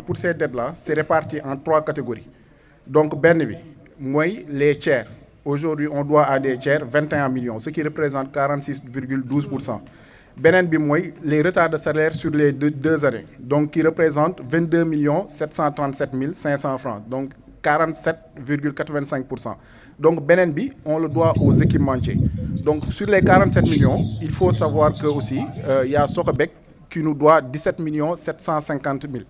Pour ces dettes-là, c'est réparti en 3 catégories. Donc, ben bi, les tiers. Aujourd'hui, on doit à des tiers 21 millions, ce qui représente 46,12%. Benen bi les retards de salaire sur les deux années, donc qui représente 22 737 500 francs, donc 47,85%. Donc benen bi, on le doit aux équipementiers. Donc sur les 47 millions, il faut savoir que aussi il y a Socobek qui nous doit 17 750 000.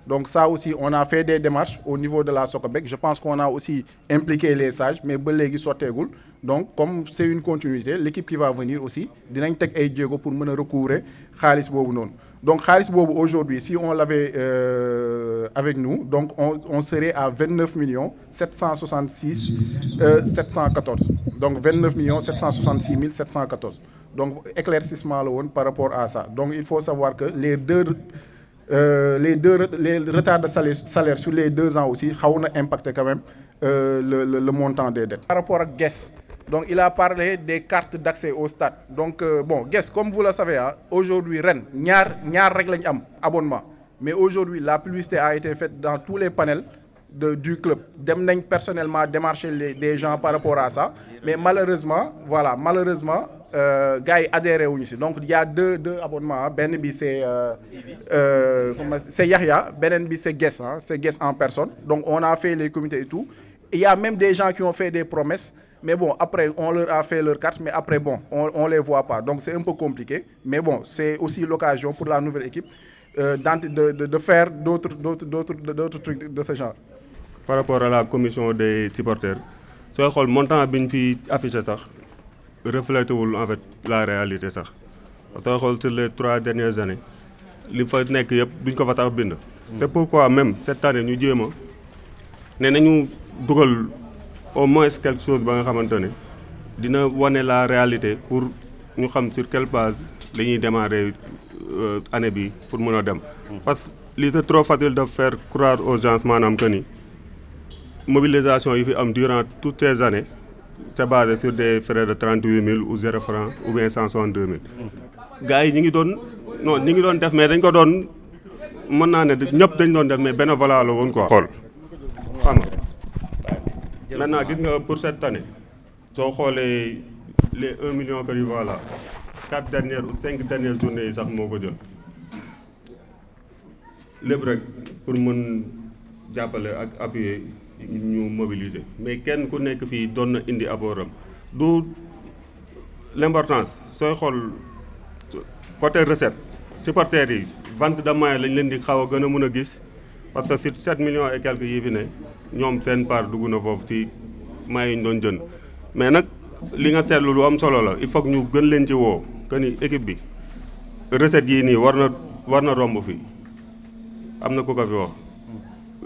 Donc ça aussi, on a fait des démarches au niveau de la Socobek. Je pense qu'on a aussi impliqué les sages, mais Belégui Sotegul. Donc comme c'est une continuité, l'équipe qui va venir aussi, dinañ tek ay djégo pour mener recouvrer Khalis Bobu non. Donc Khalis Bobu aujourd'hui, si on l'avait avec nous, donc on serait à 29 766 714. Donc 29 766 714. Donc éclaircissement par rapport à ça. Donc il faut savoir que les retards de salaire sur les 2 ans aussi ont impacté quand même le montant des dettes. Par rapport à Guess, donc il a parlé des cartes d'accès au stade. Donc bon, Guess, comme vous le savez, hein, aujourd'hui, Rennes, ñaar rek lañ am abonnement. Mais aujourd'hui, la publicité a été faite dans tous les panels du club. Dem nañ personnellement démarcher des gens par rapport à ça. Mais malheureusement, gars yi adhéré wuñu ci. Donc il y a deux abonnements. Ben bi c'est Yahya, benen bi c'est Guess, hein, c'est Guess en personne. Donc on a fait les comités et tout. Il y a même des gens qui ont fait des promesses. Mais bon, après, on leur a fait leur carte, mais après, bon, on ne les voit pas. Donc, c'est un peu compliqué. Mais bon, c'est aussi l'occasion pour la nouvelle équipe de faire d'autres trucs de ce genre. Par rapport à la commission des supporters, le montant qui est affiché reflète en fait la réalité. Sur les 3 dernières années, ce qui est fait, c'est pourquoi même cette année, nous avons au moins quelque chose ba nga xamantene dina wane la réalité pour ñu xam sur quelle base lañuy démarrer année bi pour mëna dem parce que il est trop facile de faire croire aux gens manam que ni mobilisation yi fi am durant toutes ces années c'est basé sur des frais de 38 000 ou 0 francs ou bien 162 000 gars yi ñi ngi doon def mais dañ ko doon mën naa ne ñëpp dañ doon def mais bénévolat la woon quoi xool xam nga maintenant gis nga pour cette année soo xoolee les 1 million que ñu voilà 4 dernières ou 5 dernières journées yi sax moo ko jël lépp rek pour mën jàppale ak appuyer ñu mobiliser mais kenn ku nekk fii doon na indi abooram du l'importance sooy xool côté recette supporters yi vente de maillot lañ leen di xaw a gën a mën a gis parce que sur 7 millions et quelques yi fi ne ñoom seen part dugg na foofu ci maillot yi ñu doon jënd mais nag li nga seetlu lu am solo la il faut que ñu gën leen ci woo que ni équipe bi recette yii nii war na romb fii am na ku ko fi wax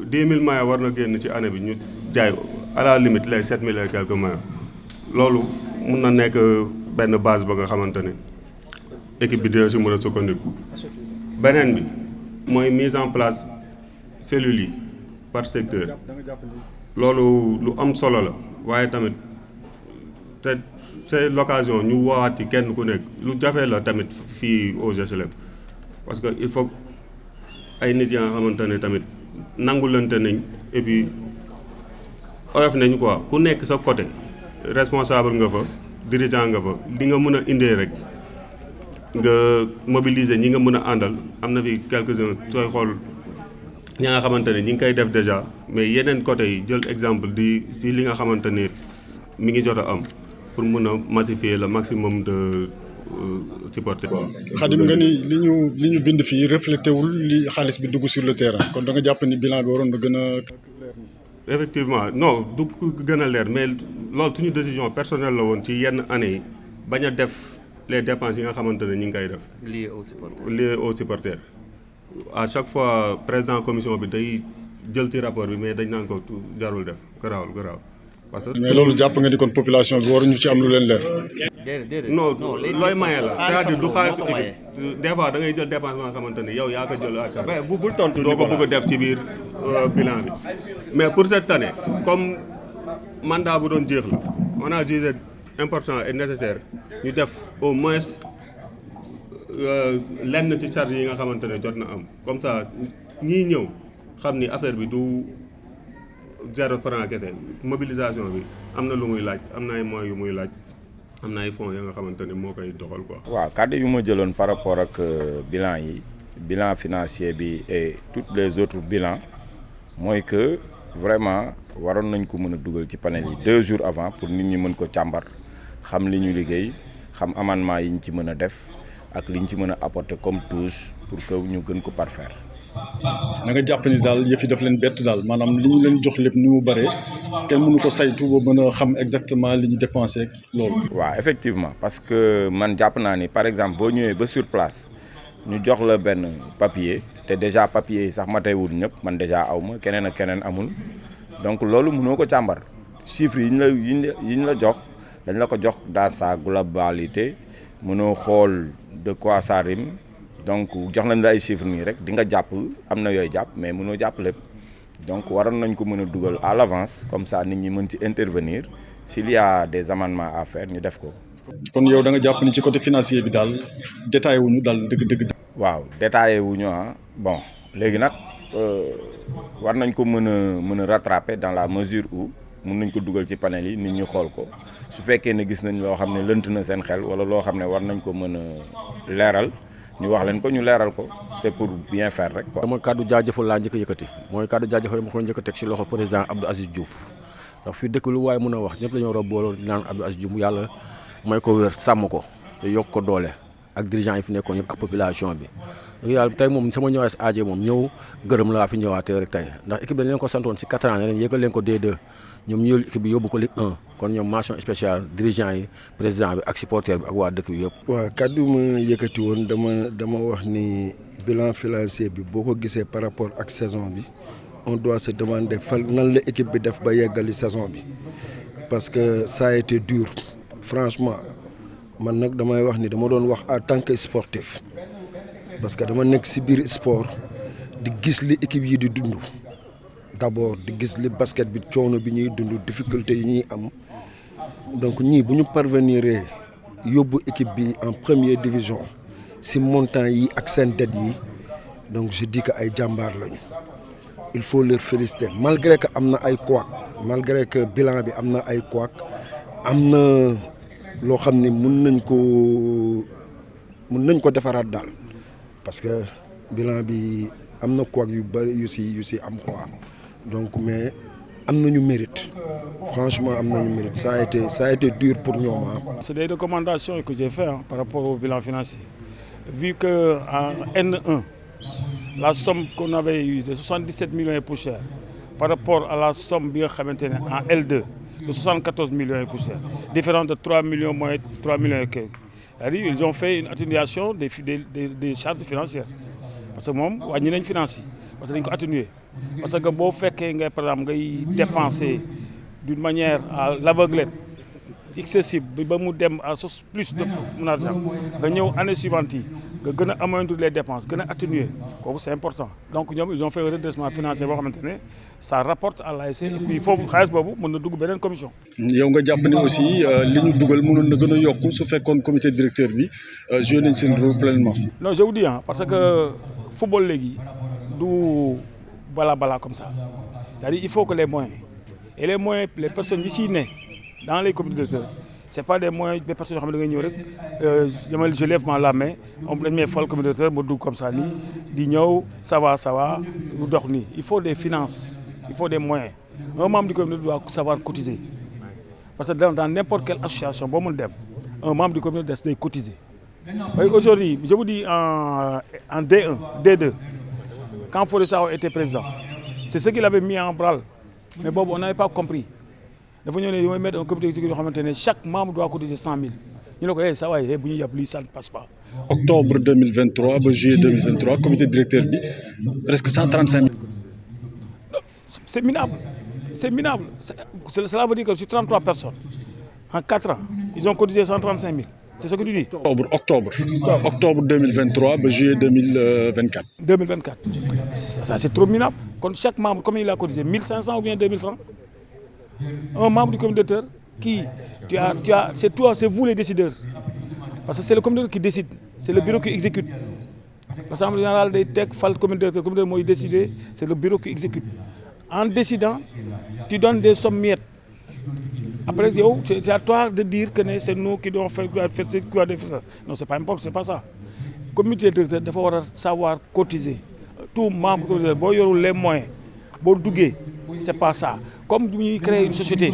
10 000 maillots war na génn ci année bi ñu jaay à la limite les 7 000 et quelques maillots loolu mun na nekk benn base ba nga xamante ne équipe bi dina si mën a sukkandiku beneen bi mooy mise en place cellules yi par secteur loolu lu am solo la waaye tamit te c'est l'occasion ñu woowaat ci kenn ku nekk lu jafe la tamit fii aux HLM parce que il faut ay nit yaa nga xamante ne tamit nangulante nañ et puis oyof nañ quoi ku nekk sa côté responsable nga fa dirigeant nga fa li nga mën a indee rek nga mobiliser ñi nga mën a àndal am na fi quelques-uns sooy xool ñi nga xamante ne ñi ngi koy def déjà mais yeneen côté yi jël exemple di si li nga xamante ne mi ngi jot a am pour mën a massifier le maximum de supporters. Khadim nga ni li ñu bind fii reflété wul li xaalis bi dugg sur le terrain kon da nga jàpp ni bilan bi waroon na gën a. effectivement non du gën a leer mais loolu suñu décision personnelle la woon ci yenn année yi bañ a def les dépenses yi nga xamante ne ñi ngi koy def. liées aux supporters. À chaque fois président commission bi day jël ci rapport bi mais dañ naan ko jarul def garaaw parce que mais loolu jàpp nga ni kon population bi waruñu ci am lu leen leer. déedéet non looy maye la c'est-à-dire du xaalis des fois da ngay jël dépense ba nga xamante ne yow yaa ko jël à chaque fois bul tontu doo ko bëgg a def ci biir bilan bi mais pour cette année comme mandat bu doon jeex la on a jugé important et nécessaire ñu def au moins lenn ci charge yi nga xamante ne jot na am comme ça ñii ñëw xam ni affaire bi du 0 franc kese mobilisation bi am na lu muy laaj am na ay moyens yu muy laaj am na ay fonds ya nga xamante ne moo koy doxal quoi. waaw kàddu yu ma jëloon par rapport ak bilan yi bilan financier bi et tous les autres bilans mooy que vraiment waroon nañ ko mën a dugal ci panel yi 2 jours avant pour nit ñi mën ko càmbar xam li ñu liggéey xam amendement yi ñu ci mën a def ak li ñu ci mën a apporter comme touche pour que ñu gën ko parfaire. da nga jàpp ni daal yëf yi daf leen bett daal maanaam li ñu leen jox lépp ni mu bëree kenn mënu ko saytu ba mën a xam exactement li ñu dépensé loolu. waaw effectivement parce que man jàpp naa ni par exemple boo ñëwee ba sur place ñu jox la benn papier te déjà papier yi sax matewul ñëpp man déjà aw ma keneen ak keneen amul donc loolu mënoo ko càmbar chiffres yi ñu la jox dañ la ko jox dans sa globalité mënoo xool de quoi ça rime. donc jox nañ la ay chiffres nii rek di nga jàpp am na yooyu jàpp mais mënoo jàpp lépp donc waroon nañ ko mën a dugal à l'avance comme ça nit ñi mën ci intervenir s'il y a des amendements à faire ñu def ko. kon yow da nga jàpp ni ci côté financier bi daal détaillé wuñu daal dëgg-dëgg. waaw détaillé wuñu bon léegi nag war nañ ko mën a rattraper dans la mesure où mën nañ ko dugal ci panel yi nit ñi xool ko su fekkee ne gis nañ loo xam ne lënt na seen xel wala loo xam ne war nañ ko mën a leeral. ñu wax leen ko ñu leeral ko c'est pour bien faire rek quoi. mooy kàddu jaajëfal laa njëkk a yëkkati mooy kàddu jaajëfal ma ko njëkk a teg ci loxo président Abdou Aziz Diouf ndax fii dëkk lu waaye mën a wax ñëpp la ñu war a booloo naan Abdou Aziz Diouf yàlla may ko wér sàmm ko te yokk ko doole ak dirigeant yi fi nekkoon ñëpp ak population bi. yàlla tey moom sama ñëwaat si AG moom ñëw gërëm laa fi ñëwaatee rek tey ndax équipe dañ leen ko santoon si 4 ans ne leen yëgal leen ko D2 ñoom ñu yël équipe bi yóbbu ko Ligue 1 kon ñoom mention spéciale dirigeant yi président bi ak supporter bi ak waa dëkk bi yëpp. waaw kàddu ma yëkkati woon dama wax ni bilan financier bi boo ko gisee par rapport ak saison bi on doit se demander fan nan la équipe bi def ba yeggali saison bi parce que ça a été dur franchement man nag damay wax ni dama doon wax en tant que sportif. parce que dama nekk ci biir sport di gis li équipe yi di dund d'abord di gis li basket bi coono bi ñuy dund difficulté yi ñuy am donc ñii bu ñu parvenir yóbbu équipe bi en première division ci montant yi ak seen dette yi donc je dis que ay jàmbaar lañu il faut leur féliciter malgré que am na ay couac malgré que bilan bi am na ay couac am na loo xam ne mun nañ ko defaraat daal. parce que bilan bi am na couac yu bëri yu si am quoi donc mais am nañu mérite franchement am nañu mérite ça a été dur pour ñoom. C'est des recommandations que j'ai fait par rapport au bilan financier vu que en N1 la somme qu'on avait eue de 77 millions et poussière par rapport à la somme bi nga xamante ne en L2 de 74 millions et poussière différence de 3 millions moins 3 millions et quelques. C'est-à-dire ils ont fait une atténuation des charges financières parce que moom wàññi nañ finance yi parce que dañ ko atténuer parce que boo fekkee ngay par exemple ngay dépenser d'une manière à l'aveuglette excessive ba mu dem à plus de mon argent nga ñëw année suivante yi nga gën a amoindrir les dépenses gën a atténuer kooku c'est important donc ñoom ils ont fait un redressement financier boo xamante ne ça rapporte à l'ASC et puis foofu xaalis boobu mën na dugg beneen commission. yow nga jàpp ni aussi li ñu dugal mënoon na gën a yokku su fekkoon comité directeur bi joué nañ seen rôle pleinement. non je vous dis parce que football léegi du bala comme ça c'est-à-dire il faut que les moyens et les moyens les personnes yi ciy ne dans les comités directeurs c'est pas des moyens des personnes yoo xam ne da ngay ñëw rek je lève la main on dañ may fal comité directeur ma dugg comme ça nii di ñëw ça va du dox nii il faut des finances il faut des moyens un membre du comité doit savoir cotiser parce que dans n'importe quelle association boo mën dem un membre du comité day cotiser parce que aujourd'hui je vous dis en D1 D2 quand Fodé Sakho était président c'est ce qu'il avait mis en branle mais boobu on n'avait pas compris dafa ñëw ne mooy mettre un comité exécutif yoo xamante ne chaque membre doit cotiser 100 000 ñu ne ko saa waay bu ñu yàpp lii ça ne passe pas. octobre 2023 ba juillet 2023 comité directeur bi presque 135 000. c'est minable cela veut dire que sur 33 personnes en 4 ans ils ont cotisé 135 000 c'est ce que tu dis. octobre 2023 ba juillet 2024. 2024 ça c'est trop minable kon chaque membre combien il a cotisé 1500 ou bien 2000 francs. Un membre du comité directeur qui c'est vous les décideurs parce que c'est le comité qui décide c'est le bureau qui exécute. L'Assemblée générale day teg fal comité directeur mooy décider, c'est le bureau qui exécute. En décidant, tu donnes des sommes miettes. Après, c'est à toi de dire que c'est nous qui devons faire ça. Non, c'est pas important, c'est pas ça. Le comité directeur doit savoir cotiser. Tout membre doit avoir les moyens. C'est pas ça. Comme nous créons une société,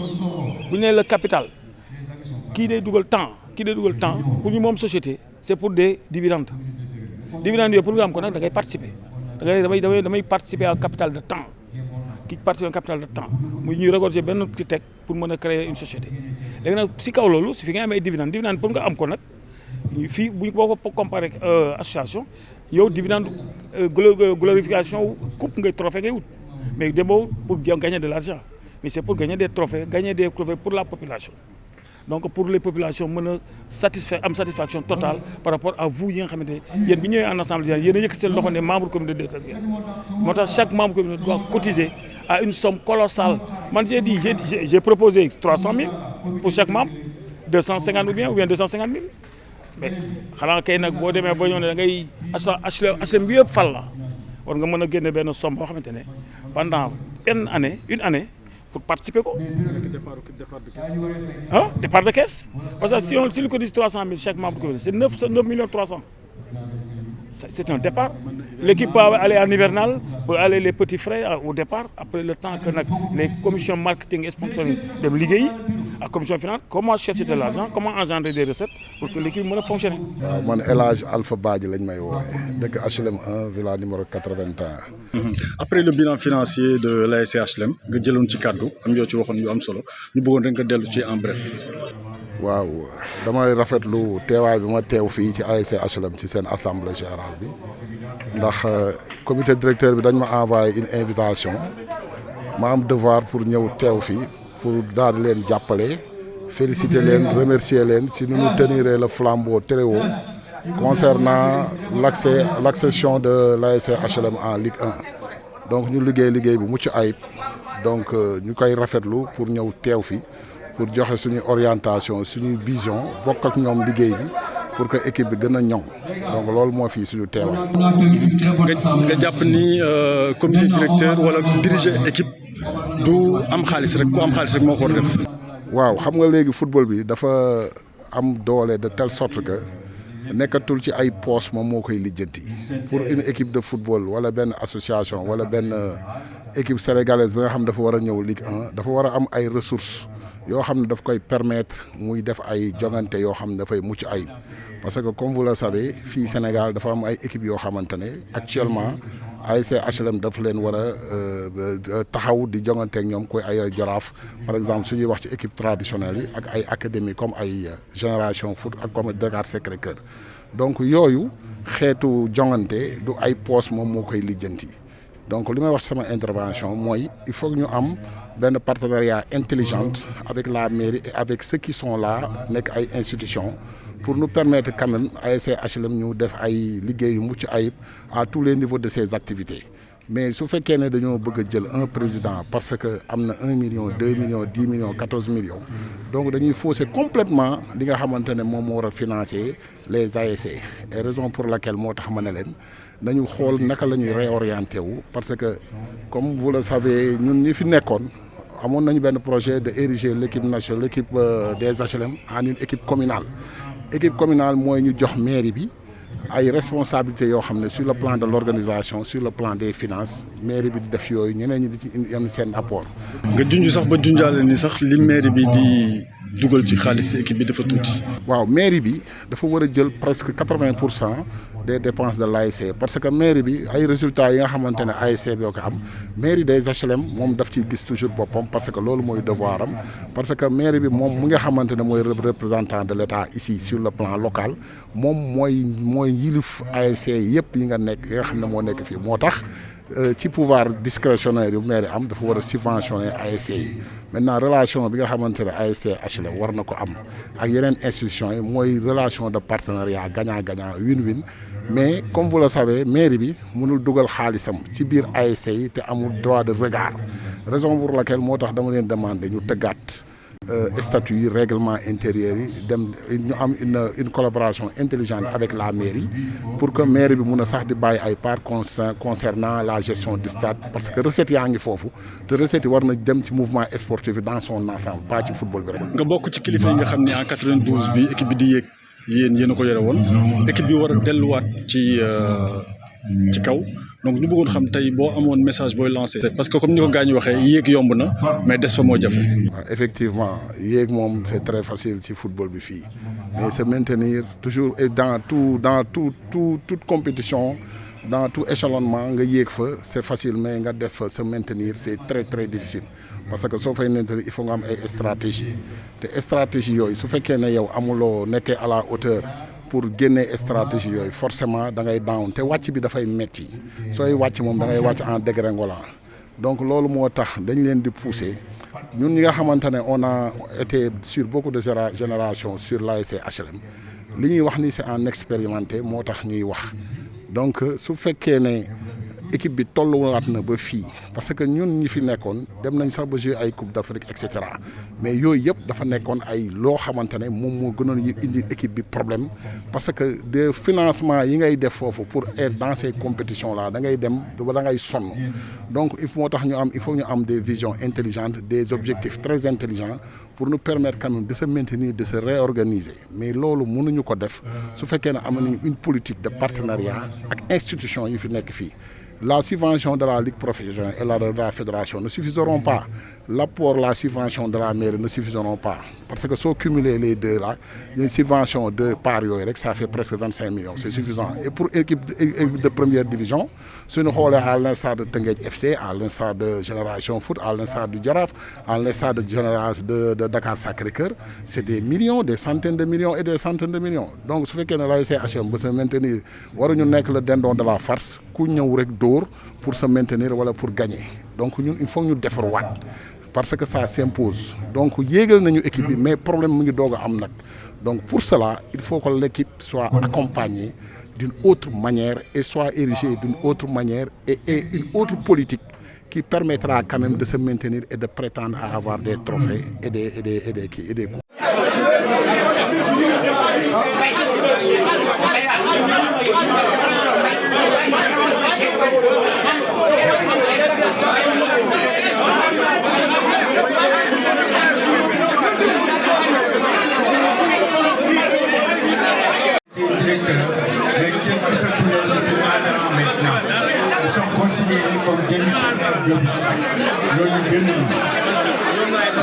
vous avez le capital, qui dédoule le temps, pour nous, une société, c'est pour des dividendes. Dividendes, pour nous, on doit participer. On doit participer au capital de temps. Qui participe au capital de temps. Nous regardons bien notre tech pour créer une société. Si vous avez des dividendes, pour nous, on a comparer association, il y a des dividendes, glorification, coupe de trophées. Mais d'abord pour gagner de l'argent. Mais c'est pour gagner des trophées pour la population. Donc pour les populations, une satisfaction totale par rapport à vous. Vous êtes en assemblée, vous êtes les membres de la communauté. Chaque membre de la communauté doit cotiser à une somme colossale. J'ai proposé 300 000 pour chaque membre, 250 000 ou bien 250 000. Mais xanaa kay nag boo demee ba ñëw ne da ngay HLM bi yëpp fal la war nga mën a génne benn somme boo xamante ne pendant une année pour participer ko. Ah, départ de caisse. Parce que si on cotise 300 000 chaque membre, c'est 9 millions 300. C'est un départ. L'équipe peut aller en hivernal, peut aller les petits frais au départ, après le temps que les commissions marketing et sponsoring de Ligue, la commission finance, comment chercher de l'argent, comment engendrer des recettes pour que l'équipe puisse fonctionner. Mon élage Alpha Badji, je HLM 1, villa numéro 81. Après le bilan financier de l'ASC HLM, nga jëlone ci cadeau am yo ci waxone yu am solo ñu bëggon rek nga delu ci en bref. Waaw damay rafetlu teewaay bi ma teew fii ci ASC HLM ci seen assemblée générale bi ndax comité directeur bi dañ ma envoyé une invitation ma am devoir pour ñëw teew fii pour daal di leen jàppale féliciter leen remercier leen si nu ñu tenir le flambeau très haut concernant l'accession de l'ASC HLM en Ligue 1. Donc ñu liggéey bu mucc ayib donc ñu koy rafetlu pour ñëw teew fii pour joxe suñu orientation suñu vision bokk ak ñoom liggéey bi pour que équipe bi gën a ñoŋ donc loolu moo fii suñu teewaay. nga jàpp ni comité directeur wala diriger équipe du am xaalis rek ku am xaalis rek moo ko war a def. waaw xam nga léegi football bi dafa am doole de telle sorte que nekkatul ci ay poste moom moo koy lijjanti pour une équipe de football wala benn association wala benn équipe sénégalaise bi nga xam dafa war a ñëw Ligue 1 dafa war a am ay ressources. yoo xam ne daf koy permettre muy def ay jongante yoo xam ne dafay mucc ayib parce que comme vous le savez fii Sénégal dafa am ay équipes yoo xamante ne actuellement ASC HLM daf leen war a taxaw di jongante ak ñoom koy ay Jaraaf par exemple su ñuy wax ci équipe traditionnelle yi ak ay académie comme ay Génération Foot ak comme Dakar Sacré-Cœur donc yooyu xeetu jongante du ay poste moom moo koy lijjanti. Donc li may wax sama intervention mooy il faut que ñu am benn partenariat intelligent avec la mairie et avec ceux qui sont là nekk ay institutions pour nous permettre quand même ASC HLM ñu def ay liggéey yu mucc ayib à tous les niveaux de ses activités mais su fekkee ne dañoo bëgg a jël un président parce que am na 1 million 2 millions 10 millions 14 millions donc dañuy fausser complètement li nga xamante ne moom moo war a financer les ASC et raison pour laquelle moo tax ma ne leen nañu xool naka la ñuy réorienter wu parce que comme vous le savez ñun ñi fi nekkoon amoon nañu benn projet de ériger l'équipe nationale l'équipe des HLM en une équipe communale mooy ñu jox mairie bi ay responsabilités yoo xam ne sur le plan de l'organisation sur le plan des finances mairie bi di def yooyu ñeneen ñi di ci indi am seen apport. nga junj sax ba junjaale ni sax li mairie bi di dugal ci xaalis équipe bi dafa tuuti. waaw mairie bi dafa war a jël presque 80% des dépenses de l'ASC parce que mairie bi ay résultats yi nga xamante ne ASC bi yoo ko am mairie des HLM moom daf ciy gis toujours boppam parce que loolu mooy devoir am parce que mairie bi moom mu nga xamante ne mooy représentant de l'État ici sur le plan local moom mooy yilif ASC yëpp yi nga nekk yi nga xam ne moo nekk fii moo tax ci pouvoir discrétionnaire yu mairie am dafa war a subventionner ASC yi maintenant relation bi nga xamante ne ASC HLM war na ko am ak yeneen institutions yi mooy relation de partenariat gagnant-gagnant win-win mais comme vous le savez mairie bi mënul dugal xaalisam ci biir ASC yi te amul droit de regard raison pour laquelle moo tax dama leen demander ñu tëggaat statut règlement intérieur yi dem ñu am une collaboration intelligente avec la mairie pour que mairie bi mun a sax di bàyyi ay part concernant la gestion du stade parce que recette yaa ngi foofu te recette yi war na dem ci mouvement sportif dans son ensemble pas ci football bi rek. nga bokk ci kilifa yi nga xam ne en 92 bi équipe bi di yéeg yéen a ko yore woon équipe bi war a delluwaat ci kaw donc ñu bëggoon xam tey boo amoon message booy lancé. parce que comme ni ko gars ñi waxee yéeg yomb na mais des fa moo jafe. Effectivement yéeg moom c'est très facile ci football bi fii mais se maintenir toujours et dans toute compétition dans tout échelonnement nga yéeg fa c'est facile mais nga des fa se maintenir c'est très très difficile parce que soo fay maintenir il faut nga am ay stratégie te stratégie yooyu su fekkee ne yow amuloo nekkee à la hauteur pour génne stratégie yooyu forcément da ngay down te wàcc bi dafay metti sooy wàcc moom da ngay wàcc en dégringolant donc loolu moo tax dañ leen di pousser ñun ñi nga xamante ne on a été sur beaucoup de générations sur l'ASC HLM li ñuy wax ni c'est en expérimenté moo tax ñuy wax donc su fekkee ne équipe bi tolluwaat na ba fii parce que ñun ñi fi nekkoon dem nañ sax ba jouer ay coupe d'Afrique et cetera mais yooyu yëpp dafa nekkoon ay loo xamante ne moom moo gënoon indi équipe bi problème parce que des financements yi ngay def foofu pour être dans ces compétitions là da ngay dem ba da ngay sonn donc il faut ñu am des visions intelligentes des objectifs très intelligents pour nous permettre quand même de se maintenir de se réorganiser mais loolu mënuñu ko def su fekkee ne am nañu une politique de partenariat ak institutions yi fi nekk fii. La subvention de la Ligue professionnelle et de la fédération ne suffiront pas. L'apport, la subvention de la mairie ne suffiront pas. Parce que si on cumule les deux là, une subvention de par ça fait presque 25 millions. C'est suffisant. Et pour équipe de première division, si nous regardons à l'instar de Tengued FC, à l'instar de Génération Foot, à l'instar du Djaraf, à l'instar de Dakar Sacré-Cœur, c'est des millions, des centaines de millions et des centaines de millions. Donc, ce fait que l'ASC HLM veut se maintenir, nous sommes le dindon de la farce, pour se maintenir ou pour gagner. Donc il faut que nous défendre parce que ça s'impose. Donc yégal nañu équipe mais problème mu ngi doga am nak. Donc pour cela, il faut que l'équipe soit accompagnée d'une autre manière et soit érigée d'une autre manière et une autre politique qui permettra quand même de se maintenir et de prétendre à avoir des trophées et des coups. Ils sont considérés comme demi-lobbies. Loolu gën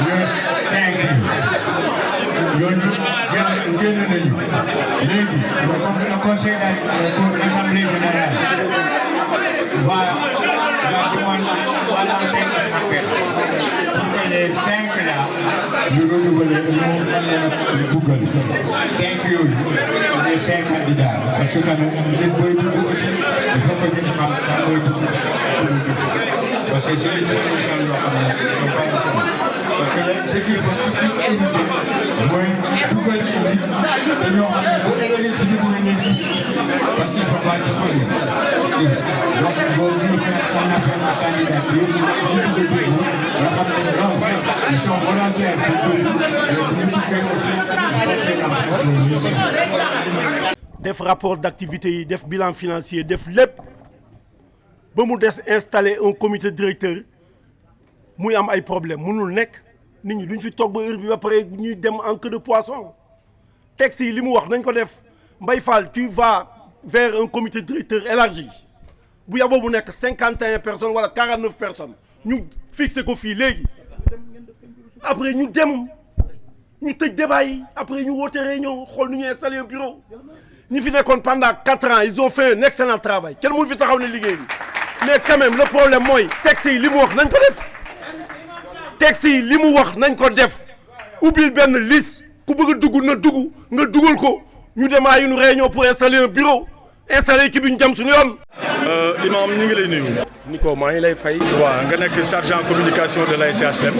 ñooy 5 loolu génn nañu léegi le conseil l'assemblée générale va demander à lancer un appel pour que les 5 là ñu renouveler ñu buggal 5 yooyu les 5 candidats parce que quand même nit booy dugg aussi il faut que ñu xam kan mooy dugg parce que c'est des gens yoo xam ne pas parce que ce qu'il faut surtout éviter mooy dugal ay nit dañoo xam ne bu ëllëgee ci biir nga leen gis parce qu'il faut pas disponible donc boobu ñu fait un appel à candidature ñu bëgg a dugg nga xam ne non ils sont volontaires pour dugg et bu ñu duggee aussi def rapport d'activité yi def bilan financier def lépp ba mu des installer un comité directeur muy am ay problème mënul nekk nit ñi duñ fi toog ba heure bi ba pare ñuy dem en queue de poisson texte yi li mu wax nañ ko def Mbaye Fall tu vas vers un comité directeur élargi bu yaboo bu nekk 51 personnes wala 49 personnes ñu fixé ko fii léegi après ñu dem ñu tëj débat yi après ñu woote réunion xool nu ñuy installer un bureau ñi fi nekkoon pendant 4 ans ils ont fait un excellent travail kenn mënu fi taxaw ne liggéey bi mais quand même le problème mooy texte yi li mu wax nañ ko def texte yi li mu wax nañ ko def ubbil benn liste ku bëgg a dugg na dugg nga dugal ko ñu dem à une réunion pour installer un bureau installer équipe bi ñu jëm suñu yoon. Imam ñu ngi lay nuyu. Nico maa ngi lay fay. waaw nga nekk chargé en communication de l'ASC HLM.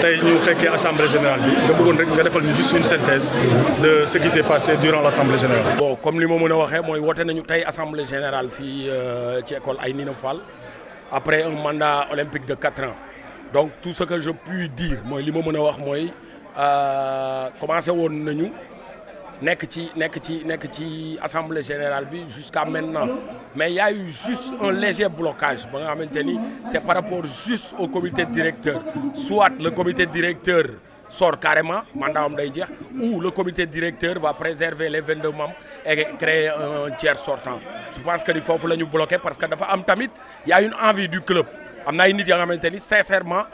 tey ñu fekkee assemblée générale bi nga bëggoon rek nga defal ñu juste une synthèse de ce qui s'est passé durant l'assemblée générale. bon comme li ma mën a waxee mooy woote nañu tey assemblée générale fii ci école Aynina Fall après un mandat olympique de 4 ans donc tout ce que je puis dire mooy li ma mën a wax mooy commencé woon nañu nekk ci assemblée générale bi jusqu'à maintenant mais il y a eu juste un léger blocage ba nga xamante ni c'est par rapport juste au comité directeur soit le comité directeur sort carrément mandat am day jeex ou le comité directeur va préserver les 22 membres et créer un tiers sortant je pense que ni foofu la ñu bloqué parce que dafa am tamit y a une envie du club am na ay nit ya nga xamante ni sincèrement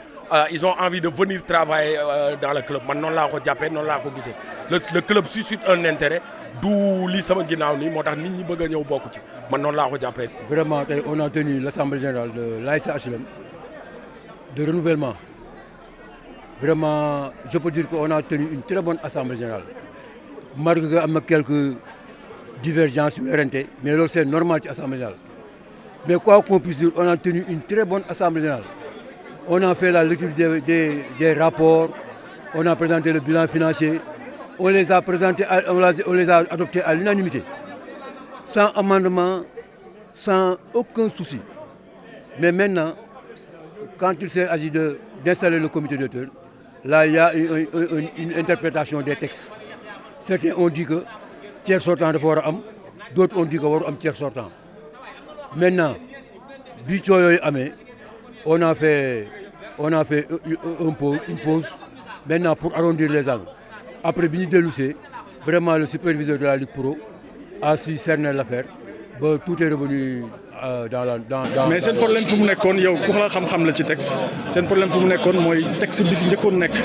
ils ont envie de venir travailler dans le club man noonu laa ko jàppee noonu laa ko gisee le club suscite un intérêt du lii sama ginnaaw nii moo tax nit ñi bëgg a ñëw bokk ci man noonu laa ko jàppee. Vraiment tey on a tenu l'assemblée générale de l'ASC HLM de renouvellement vraiment je peux dire qu'on a tenu une très bonne assemblée générale malgré que am na quelques divergences yu werante mais loolu c'est normal ci assemblée générale mais quoi qu'on puisse dire on a tenu une très bonne assemblée générale. On a fait la lecture des rapports, on a présenté le bilan financier, on les a présentés, on les a adoptés à l'unanimité, sans amendement, sans aucun souci. Mais maintenant, quand il s'agit d'installer le comité directeur, là il y a une interprétation des textes. Certains ont dit que tiers sortant dafa war a am, d'autres ont dit que waru am tiers sortant. Maintenant, bi coow yooyu amee. On a fait une pause maintenant pour arrondir les angles. Après bi ñu dellusee vraiment le superviseur de la Ligue Pro a su cerner l'affaire ba tout est revenu dans mais seen problème fu mu nekkoon yow ku la xam-xam la ci texte seen problème fu mu nekkoon mooy texte bi fi njëkkoon nekk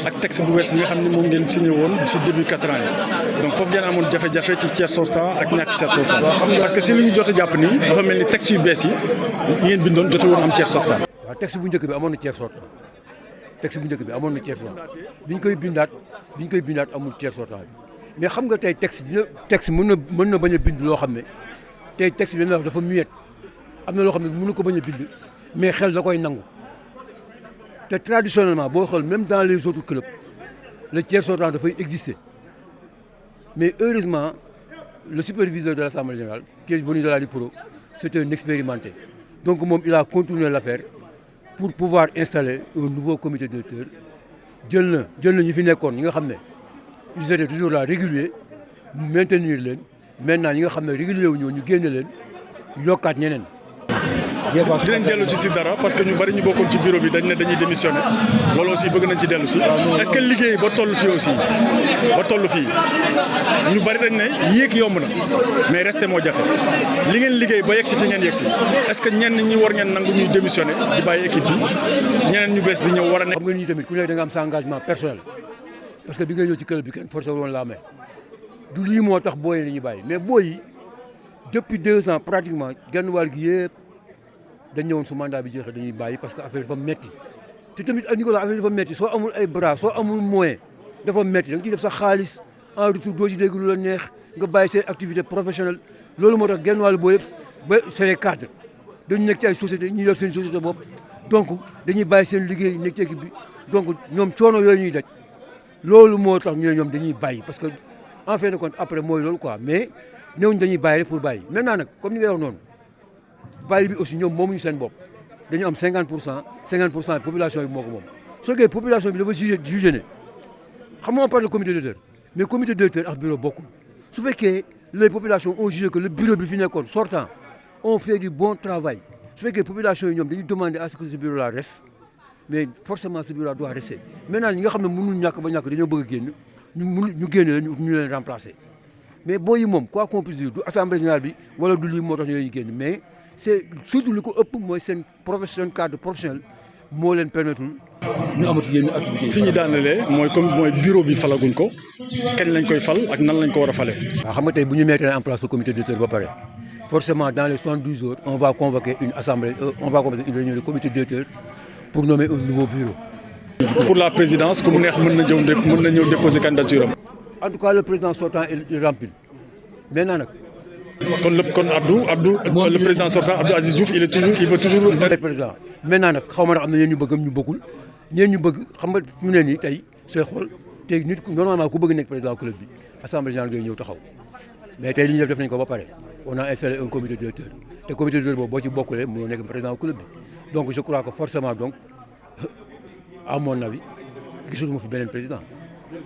ak texte bu wees bi nga xam ne moom ngeen signé woon ci début 4 ans yi donc foofu ngeen amoon jafe-jafe ci tiers sortant ak ñàkk tiers sortant parce que si li ñu jot a jàpp nii dafa mel ni texte yu bees yi ngeen bindoon jotul woon am tiers sortant. waaw texte bu njëkk bi amoon na tiers sortant texte bu njëkk bi amoon na tiers sortant bi ñu koy bindaat amul tiers sortant bi mais xam nga tey texte mën na bañ a bind loo xam ne tey texte bi dafa muet am na loo xam ne mënu ko bañ a bind mais xel da koy nangu te traditionnellement boo xool même dans les autres clubs le tiers sortant dafay exister mais heureusement le superviseur de l'Assemblée générale qui est venu de la Ligue Pro c'est un expérimenté donc moom il a continué l'affaire pour pouvoir installer un nouveau comité directeur jël na ñi fi nekkoon ñi nga xam ne ils étaient toujours là réguliers mu maintenir leen maintenant ñi nga xam ne régulier wu ñu génne leen yokkaat ñeneen. dinañ dellu ci dara parce que ñu bari ñu bokkoon ci bureau bi dañ ne dañuy démissionner loolu aussi bëgg nañ ci dellu si est-ce que liggéey ba toll fii aussi ba toll fii ñu bari dañ ne yéeg yomb na mais rester moo jafe li ngeen liggéey ba yegg si fi ngeen yegg si est-ce que ñenn ñi war ngeen nangu ñuy démissionner di bàyyi équipe bi ñeneen ñu bees di ñëw war a nekk. xam nga ni tamit ku nekk da nga am sa engagement personnel parce que bi nga ñëw ci club bi kenn forcé woon laa may du lii moo tax booy yi dañuy bàyyi mais booy yi depuis 2 ans pratiquement genn wàll gi yëpp dañ ñëwoon su mandat bi jeexee dañuy bàyyi parce que affaire dafa metti te tamit Nicolas affaire dafa metti soo amul ay bras soo amul moyen dafa metti da nga ciy def sa xaalis en retour doo ci dégg lu la neex nga bàyyi seen activité professionnelle loolu moo tax genn wàll boo yëpp ba c'est les cadres dañu nekk ci ay société ñi yor seen société bopp donc dañuy bàyyi seen liggéey nekk ci équipe bi donc ñoom coono yooyu ñuy daj loolu moo tax ñu ne ñoom dañuy bàyyi parce que en fin de compte après mooy loolu quoi mais néewuñ dañuy bàyyi rek pour bàyyi maintenant nag comme ni nga wax noonu bàyyi bi aussi ñoom moomuñu seen bopp dañu am 50% population bi moo ko moom soo fekkee population bi dafa jugé ne xam nga on parle de comité directeur mais comité directeur ak bureau bokkul su fekkee les populations ont jugé que le bureau bi fi nekkoon sortant on fait du bon travail su fekkee population yi ñoom dañuy demander à ce que ce bureau là reste mais forcément ce bureau là doit rester maintenant ñi nga xam ne mënul ñàkk ba ñàkk dañoo bëgg a génn ñu génne leen ñu leen remplacer mais boo yi moom quoi qu'on puisse dire du assemblée générale bi wala du lii moo tax ñu génn mais c'est surtout li ko ëpp mooy seen cadre professionnel moo leen permettre ñu amatu yenn activité fi ñu daanelee mooy bureau bi falaguñ ko kañ lañ koy fal ak nan lañ ko war a fale. waaw xam nga tey bu ñu mettre en place le comité directeur ba pare forcément dans les 72 heures on va convoquer une réunion du comité directeur pour nommer un nouveau bureau. pour la présidence ku mu neex mën na ñëw déposer candidature am. en tout cas le président sortant est rempli maintenant nag. kon Abdou le président sortant Abdou Aziz Diouf il veut toujours être président maintenant nag xaw ma nag am na ñeen ñu bëggam ñu bëggul ñeen ñu bëgg xam nga fi mu ne nii tey sooy xool tey nit normalement ku bëgg nekk président club bi assemblée générale ngay ñëw taxaw mais tey li ñu def nañ ko ba pare on a installé un comité directeur te comité directeur boobu boo ci bokkulee mënoo nekk président club bi donc je crois que forcément donc à mon avis gisatuma fi beneen président